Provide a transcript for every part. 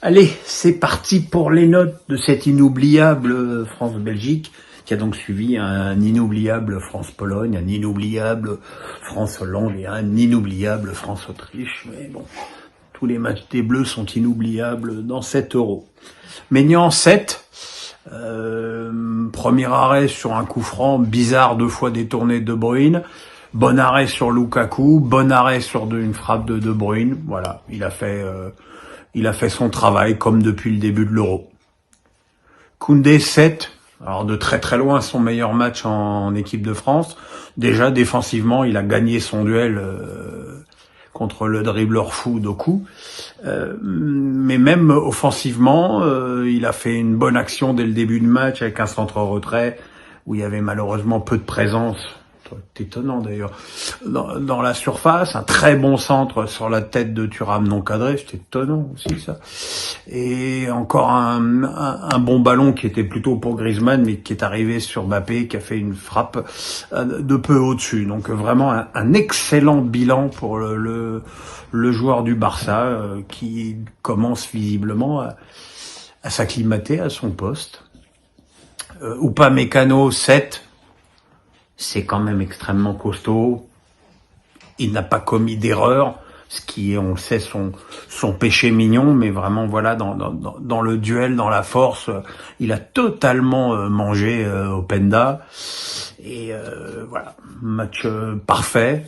Allez, c'est parti pour les notes de cette inoubliable France-Belgique, qui a donc suivi un inoubliable France-Pologne, un inoubliable France-Hollande et un inoubliable France-Autriche. Mais bon, tous les matchs des Bleus sont inoubliables dans cet Euro. Maignan 7, premier arrêt sur un coup franc, bizarre, 2 fois détourné de De Bruyne. Bon arrêt sur Lukaku, bon arrêt sur une frappe de De Bruyne. Voilà, il a fait son travail comme depuis le début de l'Euro. Koundé 7, alors de très très loin son meilleur match en équipe de France. Déjà défensivement, il a gagné son duel contre le dribbleur fou Doku. Mais même offensivement, il a fait une bonne action dès le début du match avec un centre-retrait où il y avait malheureusement peu de présence. C'est étonnant d'ailleurs. Dans la surface, un très bon centre sur la tête de Thuram non cadré, c'était étonnant aussi ça. Et encore un bon ballon qui était plutôt pour Griezmann, mais qui est arrivé sur Mbappé, qui a fait une frappe de peu au-dessus. Donc vraiment un excellent bilan pour le joueur du Barça qui commence visiblement à s'acclimater à son poste. Upamecano 7. C'est quand même extrêmement costaud. Il n'a pas commis d'erreur, ce qui est, on le sait, son péché mignon, mais vraiment, voilà, dans le duel, dans la force, il a totalement mangé Openda. Et voilà, match parfait.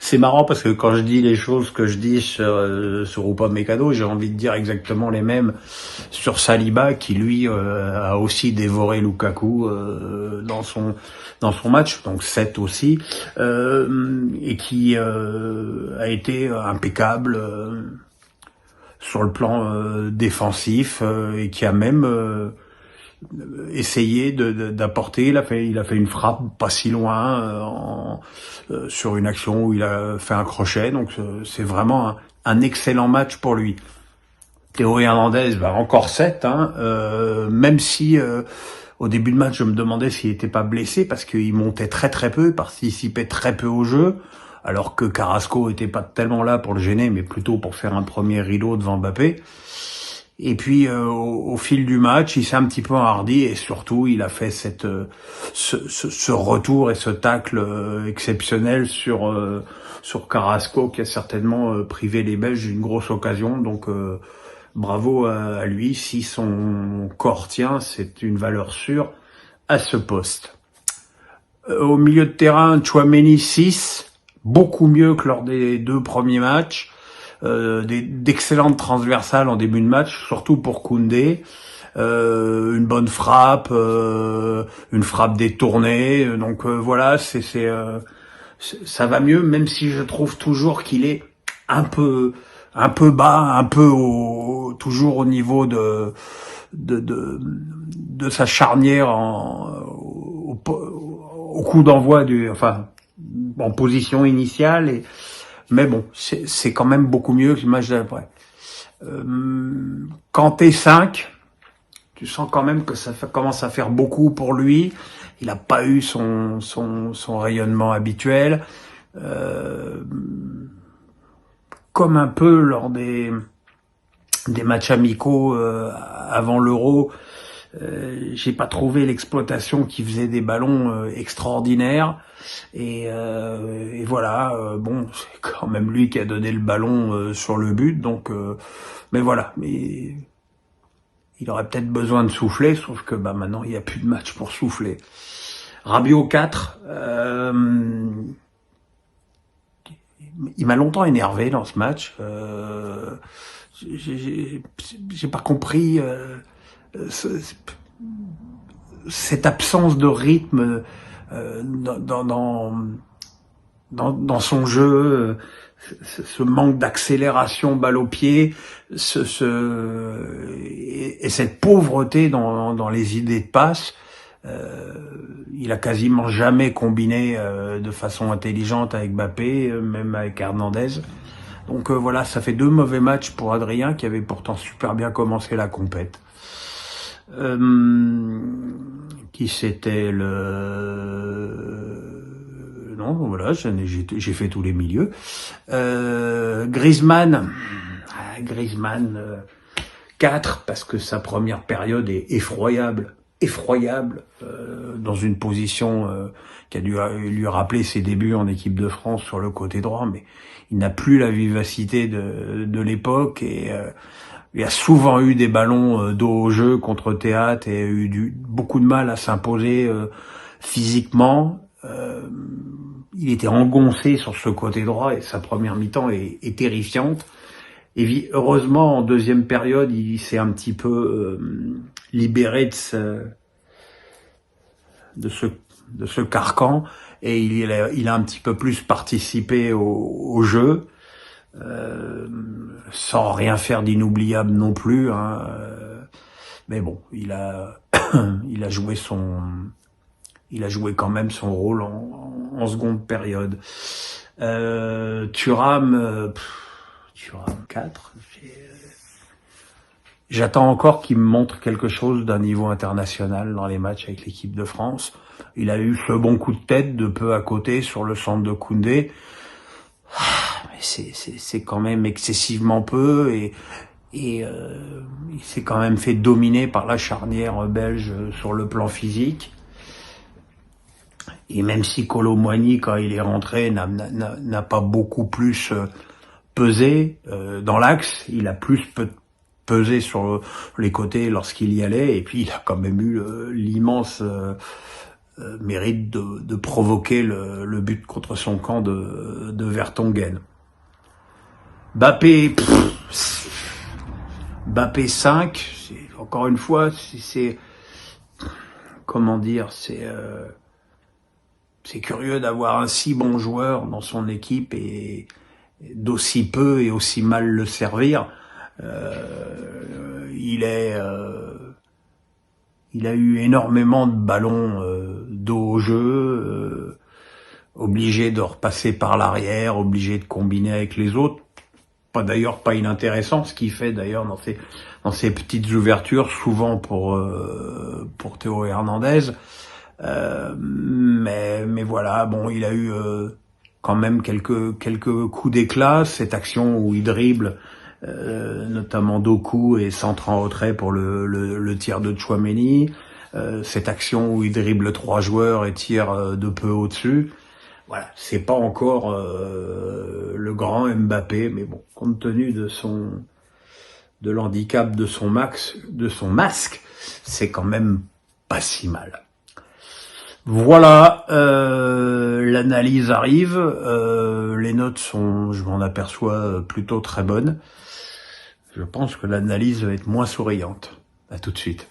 C'est marrant parce que quand je dis les choses que je dis sur Upamecano, j'ai envie de dire exactement les mêmes sur Saliba qui lui a aussi dévoré Lukaku dans son match, donc 7 aussi, et qui a été impeccable sur le plan défensif et qui a même essayer d'apporter. Il a fait une frappe pas si loin sur une action où il a fait un crochet. Donc c'est vraiment un excellent match pour lui. Théo Hernandez, encore 7, même si au début de match je me demandais s'il était pas blessé parce qu'il montait très très peu, il participait très peu au jeu, alors que Carrasco était pas tellement là pour le gêner, mais plutôt pour faire un premier rideau devant Mbappé. Et puis au fil du match, il s'est un petit peu enhardi et surtout il a fait ce retour et ce tacle exceptionnel sur Carrasco qui a certainement privé les Belges d'une grosse occasion. Donc bravo à lui. Si son corps tient, c'est une valeur sûre à ce poste. Au milieu de terrain, Tchouaméni 6, beaucoup mieux que lors des 2 premiers matchs. D'excellentes transversales en début de match, surtout pour Koundé. Une bonne frappe, une frappe détournée. Donc voilà, ça va mieux, même si je trouve toujours qu'il est un peu bas, toujours au niveau de sa charnière au coup d'envoi en position initiale. Mais bon, c'est quand même beaucoup mieux que le match d'après. Kanté 5, tu sens quand même que commence à faire beaucoup pour lui. Il n'a pas eu son rayonnement habituel. Comme un peu lors des matchs amicaux avant l'Euro, j'ai pas trouvé l'exploitation qui faisait des ballons extraordinaires. Et voilà, bon, c'est quand même lui qui a donné le ballon sur le but, donc mais voilà, mais il aurait peut-être besoin de souffler, sauf que maintenant il n'y a plus de match pour souffler. Rabiot 4, il m'a longtemps énervé dans ce match. J'ai pas compris cette absence de rythme dans son jeu, ce manque d'accélération balle au pied, et cette pauvreté dans les idées de passe. Il a quasiment jamais combiné de façon intelligente avec Mbappé, même avec Hernandez. Donc voilà, ça fait 2 mauvais matchs pour Adrien qui avait pourtant super bien commencé la compète. Qui c'était non, voilà, j'ai fait tous les milieux. Griezmann, Griezmann 4 parce que sa première période est effroyable, dans une position qui a dû lui rappeler ses débuts en équipe de France sur le côté droit, mais il n'a plus la vivacité de l'époque et il a souvent eu des ballons dos au jeu contre Théâtre et a eu beaucoup de mal à s'imposer physiquement. Il était engoncé sur ce côté droit et sa première mi-temps est terrifiante. Et heureusement, en deuxième période, il s'est un petit peu libéré de ce carcan et il a un petit peu plus participé au jeu, sans rien faire d'inoubliable non plus. Mais bon, il a joué quand même son rôle en seconde période. Thuram 4. J'attends encore qu'il me montre quelque chose d'un niveau international dans les matchs avec l'équipe de France. Il a eu ce bon coup de tête de peu à côté sur le centre de Koundé. Mais c'est quand même excessivement peu et il s'est quand même fait dominer par la charnière belge sur le plan physique. Et même si Kolo Muani, quand il est rentré, n'a pas beaucoup plus pesé dans l'axe, il a plus pesé sur les côtés lorsqu'il y allait, et puis il a quand même eu l'immense mérite de provoquer le but contre son camp de Vertonghen. Mbappé 5, encore une fois, c'est comment dire, c'est curieux d'avoir un si bon joueur dans son équipe et d'aussi peu et aussi mal le servir. Il a eu énormément de ballons dos au jeu, obligé de repasser par l'arrière, obligé de combiner avec les autres. D'ailleurs pas inintéressant, ce qu'il fait d'ailleurs dans ces petites ouvertures, souvent pour Théo Hernandez. Mais voilà, bon, il a eu quand même quelques coups d'éclat. Cette action où il dribble, notamment Doku et centre en retrait pour le tir de Tchouaméni. Cette action où il dribble 3 joueurs et tire de peu au-dessus. Voilà, c'est pas encore le grand Mbappé, mais bon, compte tenu de l'handicap de son masque, c'est quand même pas si mal. Voilà, l'analyse arrive, les notes sont, je m'en aperçois, plutôt très bonnes. Je pense que l'analyse va être moins souriante. À tout de suite.